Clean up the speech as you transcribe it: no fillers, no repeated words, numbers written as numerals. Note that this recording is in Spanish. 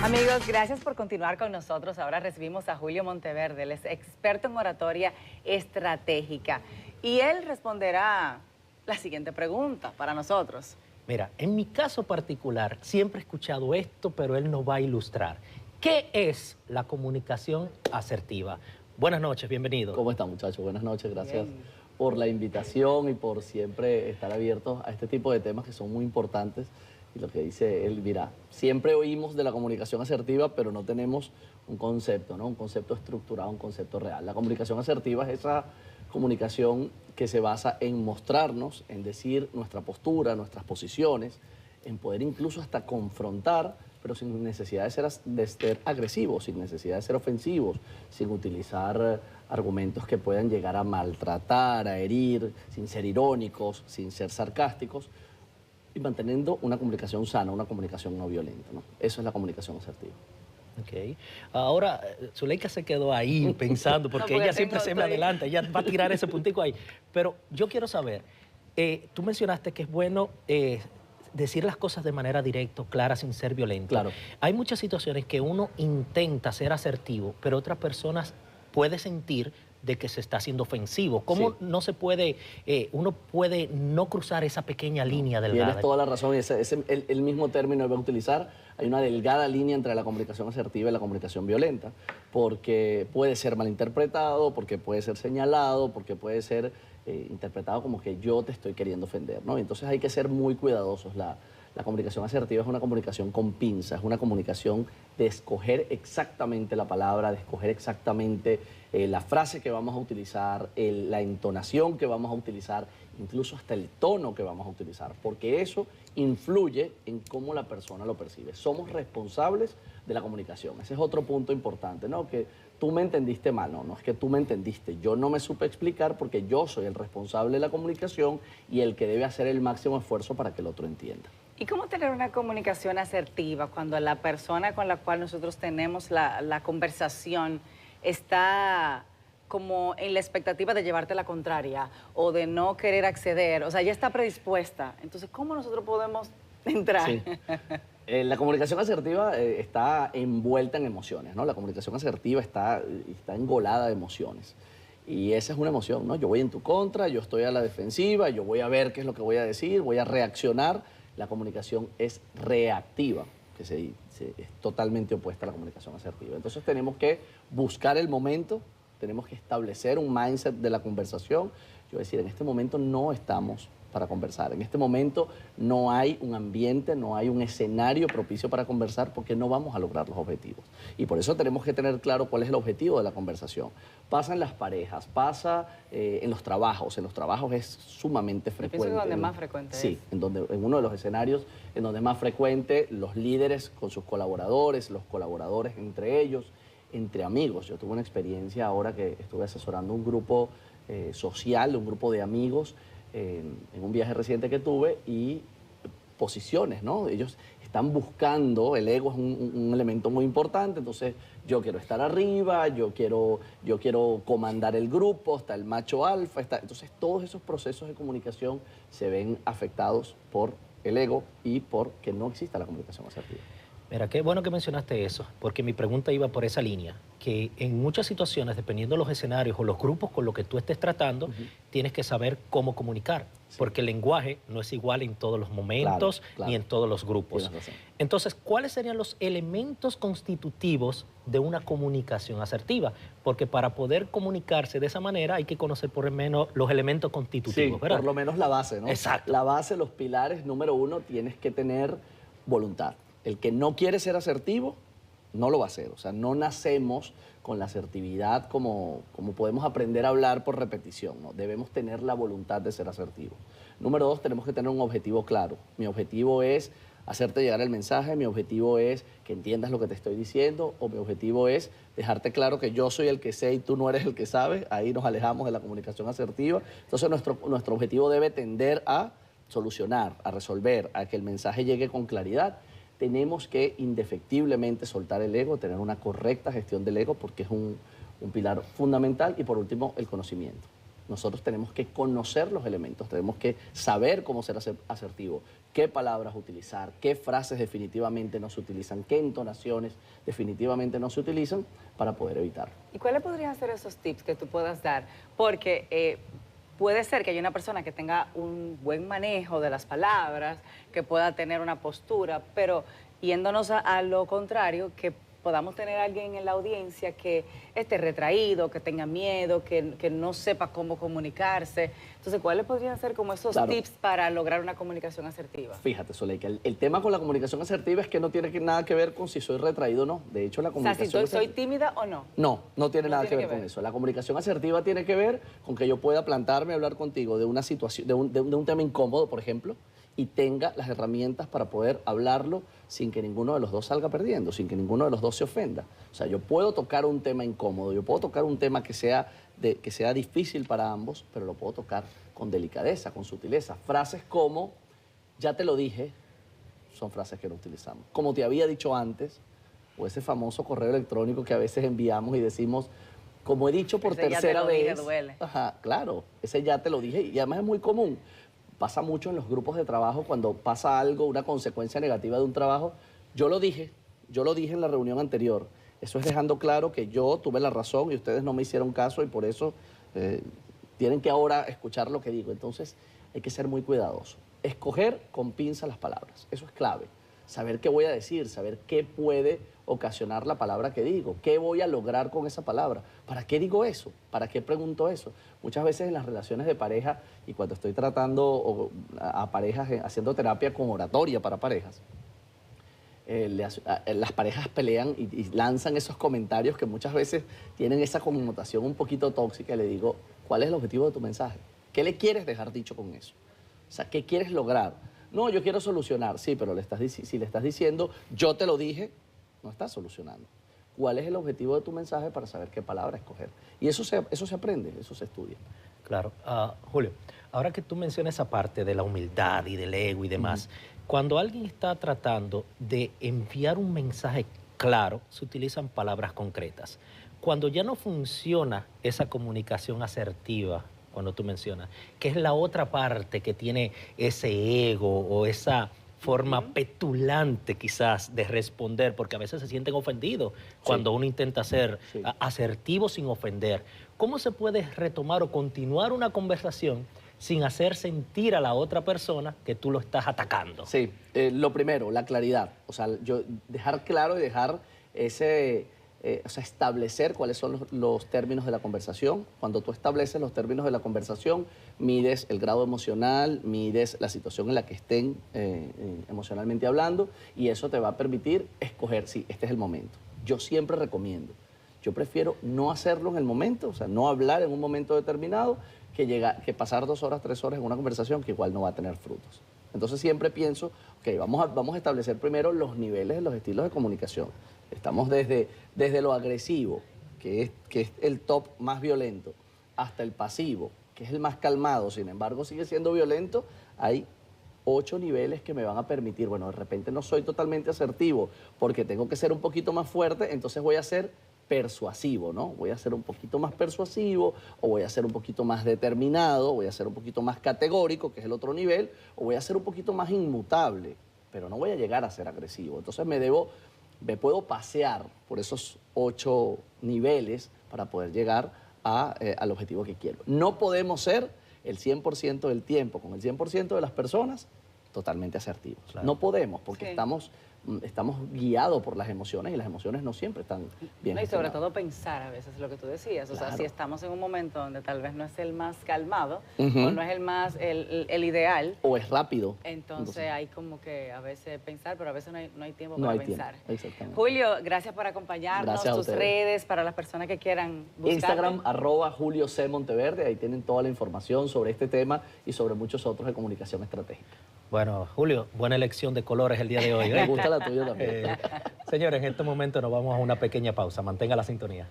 Amigos, gracias por continuar con nosotros. Ahora recibimos a Julio Monteverde, él es experto en oratoria estratégica. Y él responderá la siguiente pregunta para nosotros. Mira, en mi caso particular, siempre he escuchado esto, pero él nos va a ilustrar. ¿Qué es la comunicación asertiva? Buenas noches, bienvenido. ¿Cómo están, muchachos? Buenas noches, gracias Bien. por la invitación y por siempre estar abiertos a este tipo de temas que son muy importantes. Y lo que dice él, mira, siempre oímos de la comunicación asertiva, pero no tenemos un concepto, ¿no? Un concepto estructurado, un concepto real. La comunicación asertiva es esa comunicación que se basa en mostrarnos, en decir nuestra postura, nuestras posiciones, en poder incluso hasta confrontar, pero sin necesidad de ser agresivos, sin necesidad de ser ofensivos, sin utilizar argumentos que puedan llegar a maltratar, a herir, sin ser irónicos, sin ser sarcásticos, y manteniendo una comunicación sana, una comunicación no violenta, ¿no? Eso es la comunicación asertiva. Ok. Ahora, Zuleika se quedó ahí pensando, porque ella siempre se me adelanta, ella va a tirar ese puntico ahí. Pero yo quiero saber, tú mencionaste que es bueno decir las cosas de manera directa, clara, sin ser violento. Claro. Hay muchas situaciones que uno intenta ser asertivo, pero otras personas puede sentir de que se está haciendo ofensivo. ¿Cómo Sí. no se puede, uno puede no cruzar esa pequeña línea delgada? Tienes toda la razón, el mismo término que voy a utilizar. Hay una delgada línea entre la comunicación asertiva y la comunicación violenta, porque puede ser malinterpretado, porque puede ser señalado, porque puede ser interpretado como que yo te estoy queriendo ofender, ¿no? Entonces hay que ser muy cuidadosos. La comunicación asertiva es una comunicación con pinzas, es una comunicación de escoger exactamente la palabra, de escoger exactamente la frase que vamos a utilizar, la entonación que vamos a utilizar, incluso hasta el tono que vamos a utilizar, porque eso influye en cómo la persona lo percibe. Somos responsables de la comunicación. Ese es otro punto importante, ¿no? Que tú me entendiste mal, no es que tú me entendiste. Yo no me supe explicar porque yo soy el responsable de la comunicación y el que debe hacer el máximo esfuerzo para que el otro entienda. ¿Y cómo tener una comunicación asertiva cuando la persona con la cual nosotros tenemos la conversación está como en la expectativa de llevarte la contraria o de no querer acceder? O sea, ya está predispuesta. Entonces, ¿cómo nosotros podemos entrar? Sí. La comunicación asertiva está envuelta en emociones, ¿no? La comunicación asertiva está engolada de emociones. Y esa es una emoción, ¿no? Yo voy en tu contra, yo estoy a la defensiva, yo voy a ver qué es lo que voy a decir, voy a reaccionar. La comunicación es reactiva, que es totalmente opuesta a la comunicación asertiva. Entonces tenemos que buscar el momento, tenemos que establecer un mindset de la conversación. Yo voy a decir, en este momento no estamos para conversar. En este momento no hay un ambiente, no hay un escenario propicio para conversar porque no vamos a lograr los objetivos. Y por eso tenemos que tener claro cuál es el objetivo de la conversación. Pasa en las parejas, pasa en los trabajos. En los trabajos es sumamente frecuente. Pienso que es donde más frecuente sí, en uno de los escenarios en donde es más frecuente, los líderes con sus colaboradores, los colaboradores entre ellos, entre amigos. Yo tuve una experiencia ahora que estuve asesorando un grupo social, un grupo de amigos, en un viaje reciente que tuve, y posiciones, ¿no? Ellos están buscando, el ego es un elemento muy importante, entonces yo quiero estar arriba, yo quiero comandar el grupo, está el macho alfa, entonces todos esos procesos de comunicación se ven afectados por el ego y por que no exista la comunicación asertiva. Mira, qué bueno que mencionaste eso, porque mi pregunta iba por esa línea, que en muchas situaciones, dependiendo de los escenarios o los grupos con los que tú estés tratando, tienes que saber cómo comunicar, porque el lenguaje no es igual en todos los momentos ni en todos los grupos. Entonces, ¿cuáles serían los elementos constitutivos de una comunicación asertiva? Porque para poder comunicarse de esa manera hay que conocer por lo menos los elementos constitutivos, ¿verdad? Por lo menos la base, ¿no? Exacto. La base, los pilares, número uno, tienes que tener voluntad. El que no quiere ser asertivo, no lo va a hacer. O sea, no nacemos con la asertividad como podemos aprender a hablar por repetición, ¿no? Debemos tener la voluntad de ser asertivos. Número dos, tenemos que tener un objetivo claro. Mi objetivo es hacerte llegar el mensaje, mi objetivo es que entiendas lo que te estoy diciendo, o mi objetivo es dejarte claro que yo soy el que sé y tú no eres el que sabe. Ahí nos alejamos de la comunicación asertiva. Entonces, nuestro objetivo debe tender a solucionar, a resolver, a que el mensaje llegue con claridad. Tenemos que indefectiblemente soltar el ego, tener una correcta gestión del ego, porque es un pilar fundamental. Y por último, el conocimiento. Nosotros tenemos que conocer los elementos, tenemos que saber cómo ser asertivo, qué palabras utilizar, qué frases definitivamente no se utilizan, qué entonaciones definitivamente no se utilizan para poder evitarlo. ¿Y cuáles podrían ser esos tips que tú puedas dar? Porque puede ser que haya una persona que tenga un buen manejo de las palabras, que pueda tener una postura, pero yéndonos a lo contrario, que podamos tener a alguien en la audiencia que esté retraído, que tenga miedo, que no sepa cómo comunicarse. Entonces, ¿cuáles podrían ser como esos tips para lograr una comunicación asertiva? Fíjate, Zuleika, el tema con la comunicación asertiva es que no tiene nada que ver con si soy retraído o no. De hecho, la comunicación... O sea, si soy tímida o no. No tiene nada que ver con eso. La comunicación asertiva tiene que ver con que yo pueda plantarme a hablar contigo de una situación, de un tema incómodo, por ejemplo, y tenga las herramientas para poder hablarlo sin que ninguno de los dos salga perdiendo, sin que ninguno de los dos se ofenda. O sea, yo puedo tocar un tema incómodo, yo puedo tocar un tema que sea difícil para ambos, pero lo puedo tocar con delicadeza, con sutileza. Frases como, ya te lo dije, son frases que no utilizamos. Como te había dicho antes, o ese famoso correo electrónico que a veces enviamos y decimos, como he dicho por tercera vez. Dije, duele. Ajá, claro, ese ya te lo dije y además es muy común. Pasa mucho en los grupos de trabajo cuando pasa algo, una consecuencia negativa de un trabajo. Yo lo dije en la reunión anterior. Eso es dejando claro que yo tuve la razón y ustedes no me hicieron caso y por eso tienen que ahora escuchar lo que digo. Entonces hay que ser muy cuidadoso. Escoger con pinza las palabras, eso es clave. Saber qué voy a decir, saber qué puede ocasionar la palabra que digo, qué voy a lograr con esa palabra, ¿para qué digo eso? ¿Para qué pregunto eso? Muchas veces en las relaciones de pareja y cuando estoy tratando a parejas, haciendo terapia con oratoria para parejas, las parejas pelean y lanzan esos comentarios que muchas veces tienen esa connotación un poquito tóxica y le digo, ¿cuál es el objetivo de tu mensaje? ¿Qué le quieres dejar dicho con eso? O sea, ¿qué quieres lograr? No, yo quiero solucionar. Sí, pero si le estás diciendo, yo te lo dije, no estás solucionando. ¿Cuál es el objetivo de tu mensaje para saber qué palabra escoger? Y eso se aprende, eso se estudia. Claro. Julio, ahora que tú mencionas esa parte de la humildad y del ego y demás, cuando alguien está tratando de enviar un mensaje claro, se utilizan palabras concretas. Cuando ya no funciona esa comunicación asertiva, cuando tú mencionas, que es la otra parte que tiene ese ego o esa forma petulante quizás de responder, porque a veces se sienten ofendidos cuando uno intenta ser asertivo sin ofender. ¿Cómo se puede retomar o continuar una conversación sin hacer sentir a la otra persona que tú lo estás atacando? Sí, lo primero, la claridad. O sea, dejar claro y dejar establecer cuáles son los términos de la conversación. Cuando tú estableces los términos de la conversación, mides el grado emocional, mides la situación en la que estén emocionalmente hablando y eso te va a permitir escoger, sí, este es el momento. Yo siempre recomiendo, yo prefiero no hacerlo en el momento, o sea, no hablar en un momento determinado que pasar 2 horas, 3 horas en una conversación que igual no va a tener frutos. Entonces siempre pienso, ok, vamos a establecer primero los niveles de los estilos de comunicación. Estamos desde lo agresivo, que es el top más violento, hasta el pasivo, que es el más calmado, sin embargo sigue siendo violento. Hay 8 niveles que me van a permitir, bueno, de repente no soy totalmente asertivo porque tengo que ser un poquito más fuerte, entonces voy a ser persuasivo, ¿no? Voy a ser un poquito más persuasivo, o voy a ser un poquito más determinado, voy a ser un poquito más categórico, que es el otro nivel, o voy a ser un poquito más inmutable, pero no voy a llegar a ser agresivo. Entonces me puedo pasear por esos 8 niveles para poder llegar al objetivo que quiero. No podemos ser el 100% del tiempo, con el 100% de las personas, totalmente asertivos. Claro. No podemos, porque estamos guiados por las emociones y las emociones no siempre están bien gestionadas. Y sobre todo pensar a veces lo que tú decías. O sea, si estamos en un momento donde tal vez no es el más calmado o no es el ideal. O es rápido. Entonces hay como que a veces pensar, pero a veces no hay tiempo para pensar. Exactamente. Julio, gracias por acompañarnos. Gracias a tus redes para las personas que quieran buscarte. Instagram, @JulioC.Monteverde. Ahí tienen toda la información sobre este tema y sobre muchos otros de comunicación estratégica. Bueno, Julio, buena elección de colores el día de hoy. Me gusta la tuya también. Señores, en este momento nos vamos a una pequeña pausa. Mantenga la sintonía.